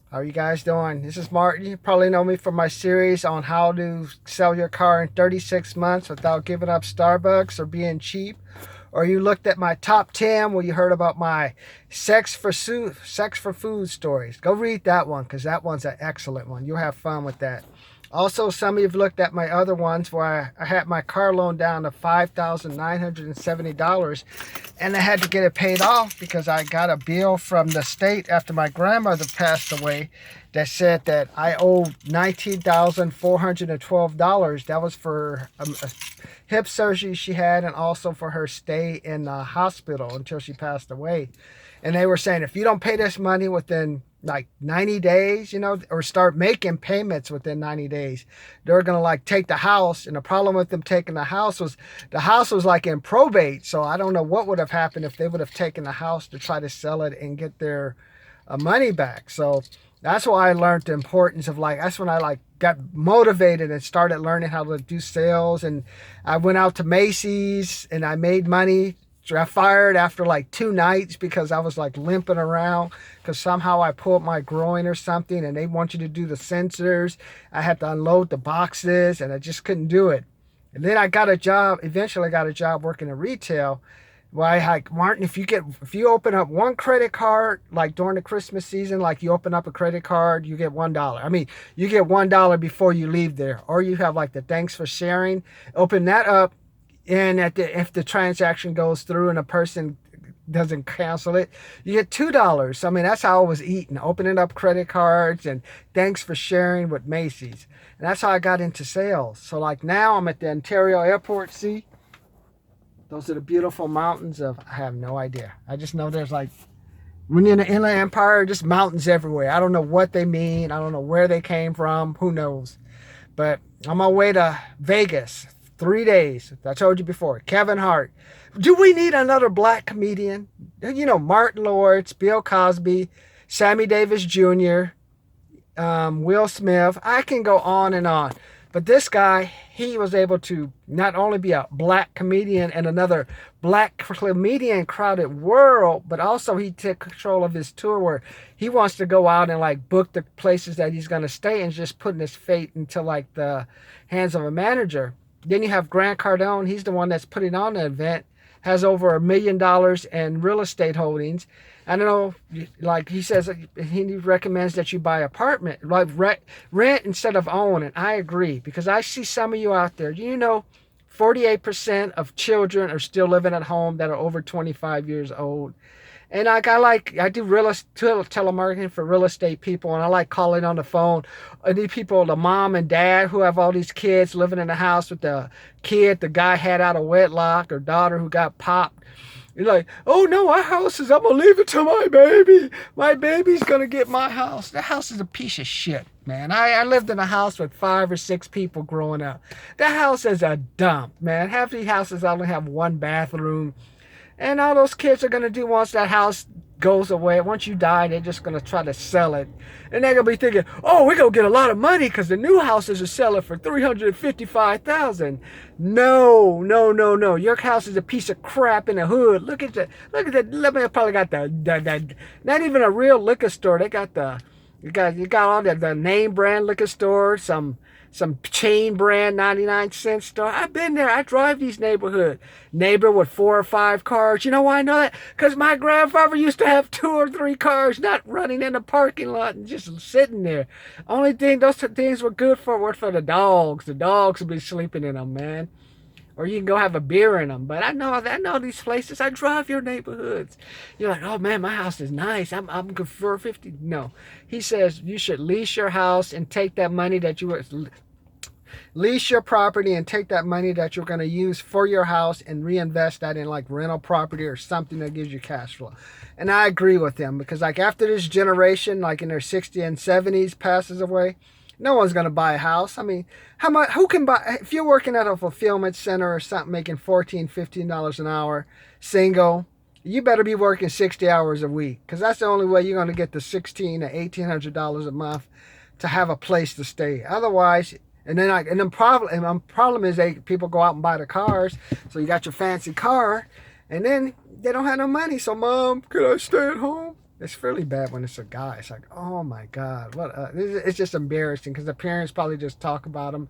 How are you guys doing? This is Martin. You probably know me from my series on how to sell your car in 36 months without giving up Starbucks or being cheap. Or you looked at my top 10 where you heard about my sex for food stories. Go read that one because that one's an excellent one. You'll have fun with that. Also, some of you have looked at my other ones where I had my car loan down to $5,970 and I had to get it paid off because I got a bill from the state after my grandmother passed away that said that I owed $19,412. That was for a hip surgery she had and also for her stay in the hospital until she passed away. And they were saying if you don't pay this money within like 90 days, or start making payments within 90 days, they're going to like take the house. And the problem with them taking the house was like in probate. So I don't know what would have happened if they would have taken the house to try to sell it and get their money back. So that's why I learned the importance of that's when I got motivated and started learning how to do sales. And I went out to Macy's and I made money. I fired after like 2 nights because I was like limping around because somehow I pulled my groin or something and they want you to do the sensors. I had to unload the boxes and I just couldn't do it. And then I got a job, eventually got a job working in retail. Well, Martin, if you open up one credit card, like during the Christmas season, like you open up a credit card, you get $1. I mean, you get $1 before you leave there. Or you have like the thanks for sharing. Open that up. And if the transaction goes through and a person doesn't cancel it, you get $2. I mean, that's how I was eating, opening up credit cards and thanks for sharing with Macy's. And that's how I got into sales. So like now I'm at the Ontario Airport. See, those are the beautiful mountains I have no idea. I just know there's like, when you're in the Inland Empire, just mountains everywhere. I don't know what they mean. I don't know where they came from. Who knows? But on my way to Vegas, 3 days. I told you before. Kevin Hart. Do we need another black comedian? Martin Lawrence, Bill Cosby, Sammy Davis Jr., Will Smith. I can go on and on. But this guy, he was able to not only be a black comedian in another black comedian crowded world, but also he took control of his tour where he wants to go out and like book the places that he's going to stay and just putting his fate into like the hands of a manager. Then you have Grant Cardone. He's the one that's putting on the event. Has over $1 million in real estate holdings. I don't know, like he says, he recommends that you buy apartment, like rent instead of own. And I agree because I see some of you out there. 48% of children are still living at home that are over 25 years old. And I do telemarketing for real estate people, and I like calling on the phone. I need people, the mom and dad who have all these kids living in the house with the kid the guy had out of wedlock or daughter who got popped. You're like, oh no, I'm gonna leave it to my baby. My baby's gonna get my house. The house is a piece of shit, man. I lived in a house with 5 or 6 people growing up. The house is a dump, man. Half these houses only have 1 bathroom. And all those kids are going to do once that house goes away. Once you die, they're just going to try to sell it. And they're going to be thinking, oh, we're going to get a lot of money because the new houses are selling for $355,000. No, no, no, no. Your house is a piece of crap in the hood. Look at that. They probably got the not even a real liquor store. They got you got all the name brand liquor store, some chain brand 99-cent store. I've been there. I drive these neighborhoods. Neighbor with 4 or 5 cars. You know why I know that? Because my grandfather used to have 2 or 3 cars not running in the parking lot and just sitting there. Only thing those things were good for were for the dogs. The dogs would be sleeping in them, man. Or you can go have a beer in them. But I know these places. I drive your neighborhoods. You're like, oh man, my house is nice. I'm good for 50. No. He says you should lease your house and take that money that you lease your property and take that money that you're going to use for your house and reinvest that in like rental property or something that gives you cash flow. And I agree with him because like after this generation, like in their 60s and 70s passes away, no one's going to buy a house. I mean, who can buy, if you're working at a fulfillment center or something making $14, $15 an hour, single, you better be working 60 hours a week because that's the only way you're going to get the $1,600 to $1,800 a month to have a place to stay. Otherwise, and then problem is people go out and buy the cars. So you got your fancy car, and then they don't have no money. So mom, could I stay at home? It's really bad when it's a guy. It's like, oh my God, what? It's just embarrassing because the parents probably just talk about him.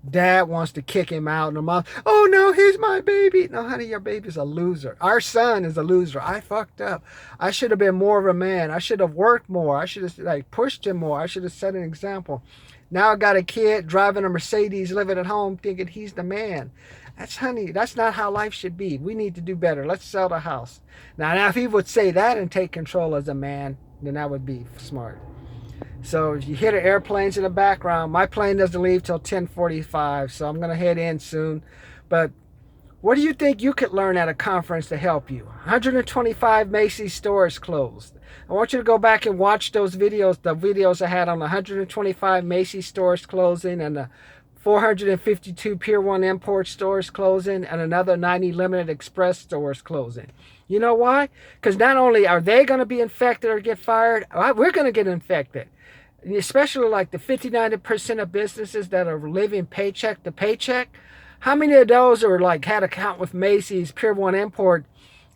Dad wants to kick him out, and the mom, oh no, he's my baby. No, honey, your baby's a loser. Our son is a loser. I fucked up. I should have been more of a man. I should have worked more. I should have like pushed him more. I should have set an example. Now I got a kid driving a Mercedes, living at home, thinking he's the man. Honey, that's not how life should be. We need to do better. Let's sell the house. Now if he would say that and take control as a man, then that would be smart. So you hear the airplanes in the background. My plane doesn't leave till 10:45, so I'm going to head in soon. But what do you think you could learn at a conference to help you? 125 Macy's stores closed. I want you to go back and watch those videos, the videos I had on 125 Macy's stores closing and the 452 Pier 1 import stores closing and another 90 Limited Express stores closing. You know why? Because not only are they going to be infected or get fired, we're going to get infected. Especially like the 59% of businesses that are living paycheck to paycheck. How many of those are like had account with Macy's, Pier 1 Import,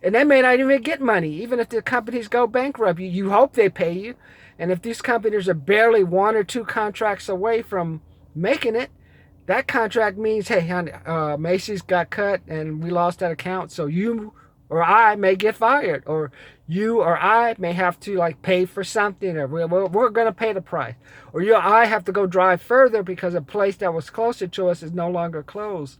and they may not even get money. Even if the companies go bankrupt, you hope they pay you. And if these companies are barely one or two contracts away from making it, that contract means, hey, honey, Macy's got cut and we lost that account, so you or I may get fired, or you or I may have to like pay for something, or we're going to pay the price, or you or I have to go drive further because a place that was closer to us is no longer closed.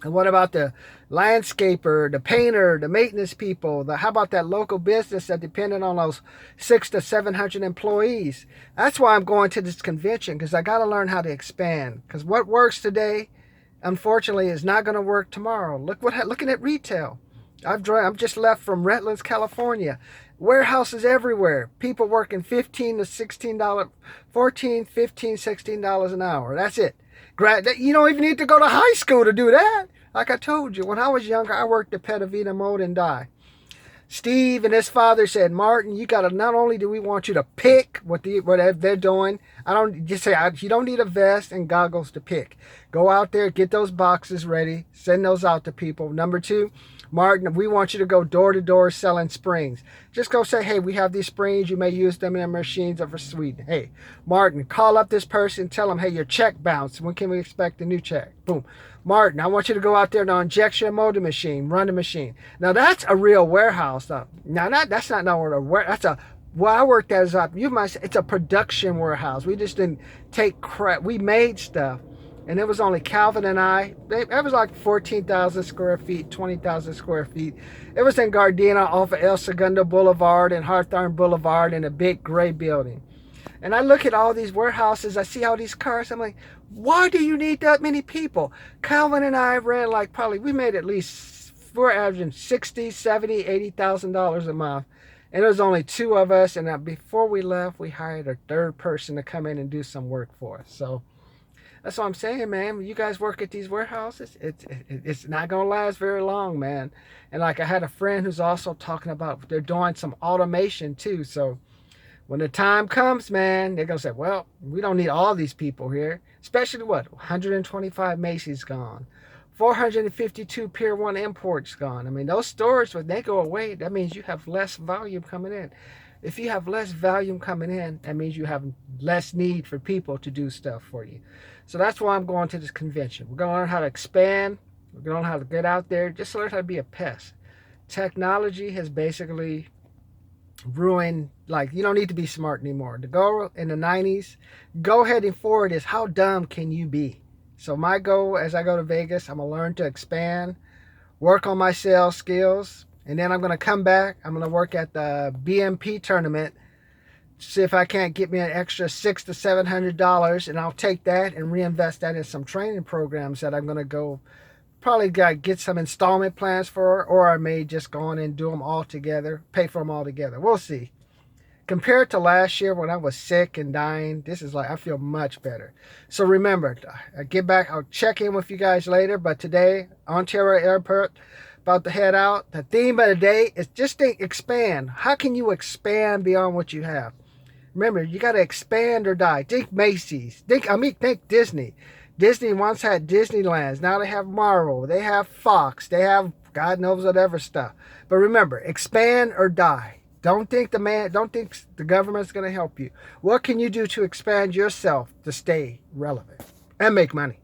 And what about the landscaper, the painter, the maintenance people? How about that local business that depended on those 600 to 700 employees? That's why I'm going to this convention, because I got to learn how to expand. Because what works today, unfortunately, is not going to work tomorrow. Looking at retail. I'm just left from Redlands, California. Warehouses everywhere. People working $15 to $16, $14, $15, $16 an hour. That's it. You don't even need to go to high school to do that. Like I told you, when I was younger, I worked at Petavita Mold and Dye. Steve and his father said, Martin, you got to, not only do we want you to pick what they're doing, you don't need a vest and goggles to pick. Go out there, get those boxes ready, send those out to people. Number two, Martin, we want you to go door to door selling springs. Just go say, hey, we have these springs. You may use them in the machines of Sweden. Hey, Martin, call up this person. Tell them, hey, your check bounced. When can we expect a new check? Boom. Martin, I want you to go out there and injection molding machine, run the machine. Now, that's a real warehouse. Now, that's not no warehouse. That's a, well, I worked as it's a production warehouse. We just didn't take crap. We made stuff. And it was only Calvin and I. It was like 14,000 square feet, 20,000 square feet. It was in Gardena off of El Segundo Boulevard and Hawthorne Boulevard in a big gray building. And I look at all these warehouses. I see all these cars. I'm like, why do you need that many people? Calvin and I ran like we made at least, we're averaging $60,000, $70,000, $80,000 a month. And there was only two of us. And before we left, we hired a third person to come in and do some work for us. So that's what I'm saying, man. When you guys work at these warehouses, it's not going to last very long, man. And like I had a friend who's also talking about they're doing some automation too. So when the time comes, man, they're going to say, well, we don't need all these people here. Especially 125 Macy's gone. 452 Pier 1 imports gone. I mean, those stores, when they go away, that means you have less volume coming in. If you have less volume coming in, that means you have less need for people to do stuff for you. So that's why I'm going to this convention. We're going to learn how to expand. We're going to learn how to get out there. Just learn how to be a pest. Technology has basically ruined, like, you don't need to be smart anymore. The goal in the 90s, go heading forward is how dumb can you be? So my goal as I go to Vegas, I'm going to learn to expand, work on my sales skills, and then I'm going to come back. I'm going to work at the BMP tournament, see if I can't get me an extra $600 to $700, and I'll take that and reinvest that in some training programs that I'm going to go probably get some installment plans for, or I may just go on and do them all together, pay for them all together. We'll see. Compared to last year when I was sick and dying, this is like, I feel much better. So remember, I'll check in with you guys later, but today, Ontario Airport, about to head out. The theme of the day is just expand. How can you expand beyond what you have? Remember, you got to expand or die. Think Macy's. Think Disney. Disney once had Disneylands. Now they have Marvel. They have Fox. They have God knows whatever stuff. But remember, expand or die. Don't think the government's going to help you. What can you do to expand yourself to stay relevant and make money?